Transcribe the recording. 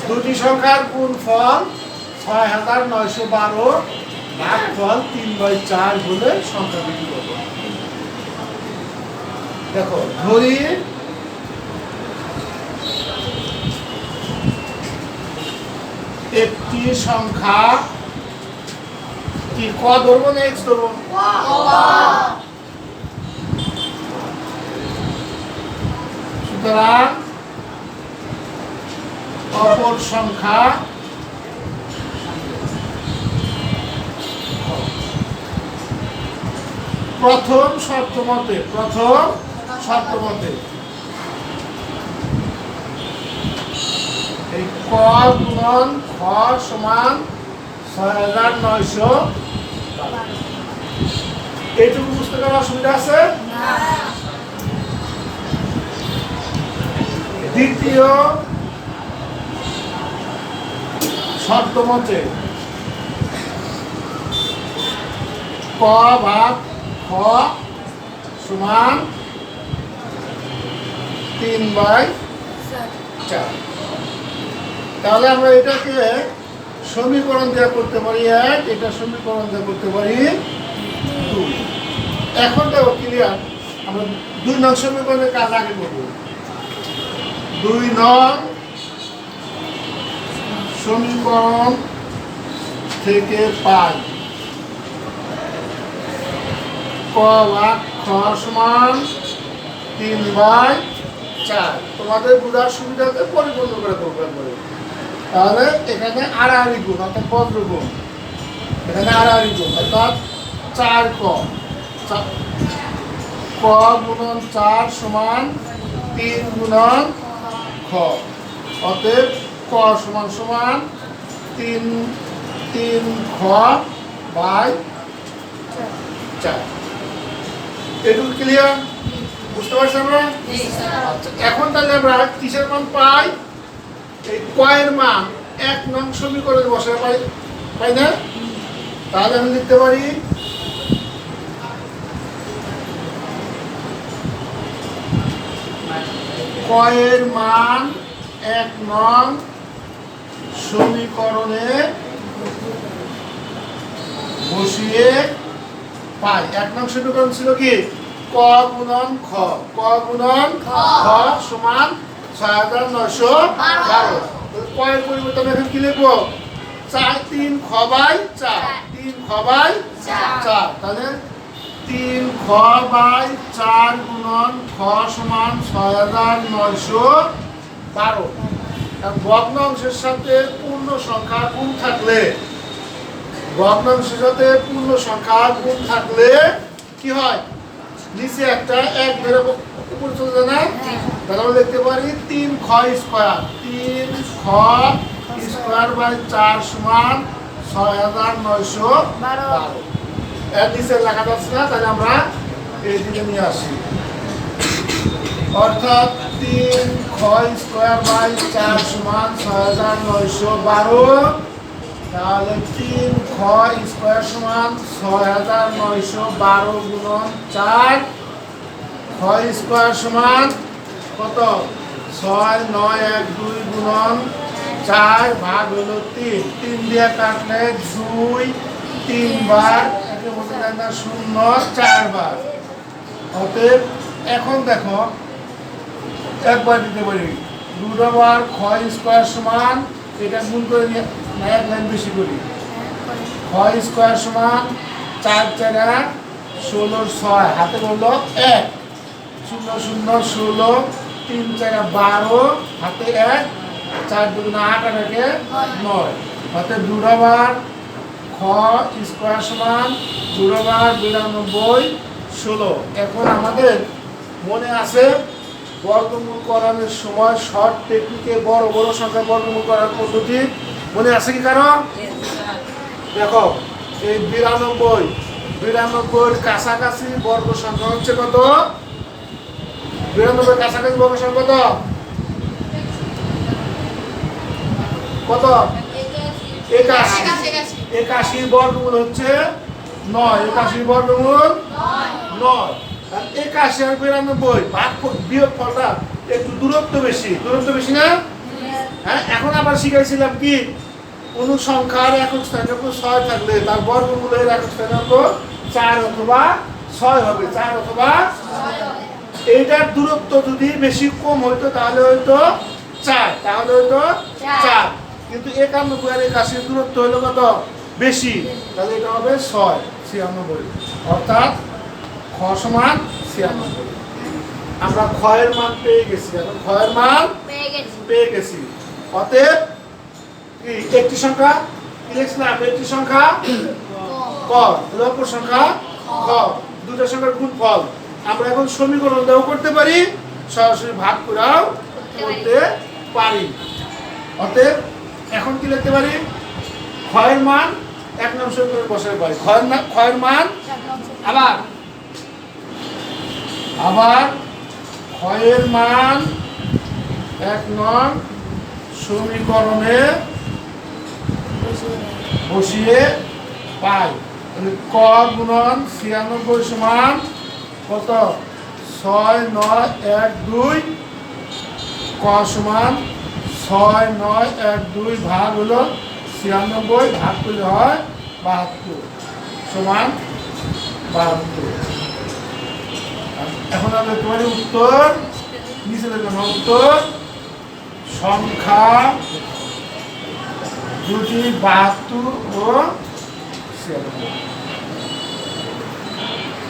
দুটি সংখ্যার গুণফল ৬৯১২ ভাগফল ৩/৪ হলে সংখ্যা দুটি কত? দেখো ধরি একটি সংখ্যা কি ক ধরবো না এক্স ধরবো? সুতরাং অপর সংখ্যা প্রথম শর্ত মতে এই ক গুণন খ সমান ৬৯১২। এইটুকু বুঝতে কোনো অসুবিধা আছে? দ্বিতীয় শর্ত মতে ক ভাগ খ সমান ৩/৪। তাহলে আমরা এটাকে সমীকরণ দেওয়া করতে পারি ১, এটা সমীকরণ দেওয়া করতে পারি ২। এখন দেখো ক্লিয়ার, আমরা ২ নং সমীকরণের কাজ আগে করবো। ২ নং সমীকরণ থেকে পাই ক ভাগ খ সমান ৩/৪। তোমাদের বোঝার সুবিধাতে পরিপূর্ণ করে প্রকাশ করে। তাহলে এখানে আড়াআড়ি গুণ অর্থাৎ বজ্র গুণ, এখানে আড়াআড়ি গুণ অর্থাৎ ৪ ক গুণন ৪ সমান ৩ গুণন খ। অতএব ক সমান ৩ খ/৪। এটুকু ক্লিয়ার? বুঝতে পারছি আমরা? আচ্ছা, এখন তাহলে আমরা কিসের মান পাই? এই ক এর মান ১ নং সমীকরণে বসায় পাই না? তাহলে আমি লিখতে পারি ক এর মান ১ নং সমীকরণে বসিয়ে পাই। ১ নং সমীকরণ ছিল কি? ক গুণন খ সমান ৬৯১২। ক এর পরিবর্তে আমি এখন কি লিখবো? ৩ খ/৪। তাহলে ৩ খ/৪ গুণন খ সমান ৬৯১২। ভগ্নাংশের সাথে পূর্ণ সংখ্যা গুণ থাকলে কি হয়? নিচে একটা ১ ধরে উপরে চলে যায় না? তাহলে আমরা লিখতে পারি ৩ খ² সমান ৬৯১২। এর নিচে লেখা যাচ্ছে না, তাহলে আমরা এই দিকে নিয়ে আসি। অর্থাৎ ৩ খ² সমান ৬৯১২। তাহলে ৩ খ² সমান ৬৯১২ গুণন ৪। খ² সমান কত? ৬৯১২ গুণন ৪ ভাগ হলো ৩। ৩ দিয়ে কাটলে ২ ৩ বার, একে বলতে যায় না ০ ৪ বার। অতএব এখন দেখো একবার দিতে পারি √খ² সমান, এটা গুণ করে নিয়ে এক লাইন বেশি করি। খ² সমান ৪ × ১৬ ৬, হাতে বললো ১ ০ ০ ১৬, ৩ × ১২, হাতে ১ ৪ × ২ = ৮, ৮ × ৯। অতএব √খ² সমান √৯২ ১৬। এখন আমাদের মনে আছে বর্গমূল করানোর সময় শর্ট টেকনিকে বড় বড় সংখ্যা বর্গমূল করার পদ্ধতি মনে আছে কি কারণ? দেখো এই ৯২ কাছাকাছি বর্গ সংখ্যা হচ্ছে কত? ৯২ কাছাকাছি বর্গ সংখ্যা কত? ৮১ বর্গমূল হচ্ছে ৯। ৮১ বর্গমূল ৯। ৮১ আর ৯২ বিয়োগ ফলটা একটু দূরত্ব বেশি না? হ্যাঁ, এখন আবার শিখাইছিলাম কি কোন সংখ্যার একক স্থানাঙ্ক 6 থাকলে তার বর্গমূলের একক স্থানাঙ্ক 4 অথবা 6 হবে, 4 অথবা এইটার দূরত্ব যদি বেশি কম হইতো তাহলে হয়তো 4, তাহলে হয়তো 4, কিন্তু 91 আর 81 দূরত্ব হলো কত বেশি, তাহলে এটা হবে 6, 96, অর্থাৎ খ সমান 96। আমরা খ এর মান পেয়ে গেছি, এখন খ এর মান পেয়ে গেছি। অতএব কি একটি সংখ্যা কি লিখলাম, একটি সংখ্যা ক, দুই অপর সংখ্যা খ, দুটো সংখ্যার গুণফল। আমরা এখন সমীকরণ দেও করতে পারি, সরাসরি ভাগ করেও করতে পারি। অতএব এখন কি লিখতে পারি, খ এর মান 1 নং সমীকরণে বসাতে পারি। খ এর মান আবার খ এর মান 1 নং সমীকরণে বসিয়ে পাই। ক গুণন 96 সমান কত, 6, 9, 1, 2, ক সমান 6, 9, 1, 2 ভাগ হলো 96, ভাগ করলে হয় 72 সমান 72। এখন আমরা তোমার উত্তর নিচে দেখবেন, উত্তর সংখ্যা দুটি 72 ও 96।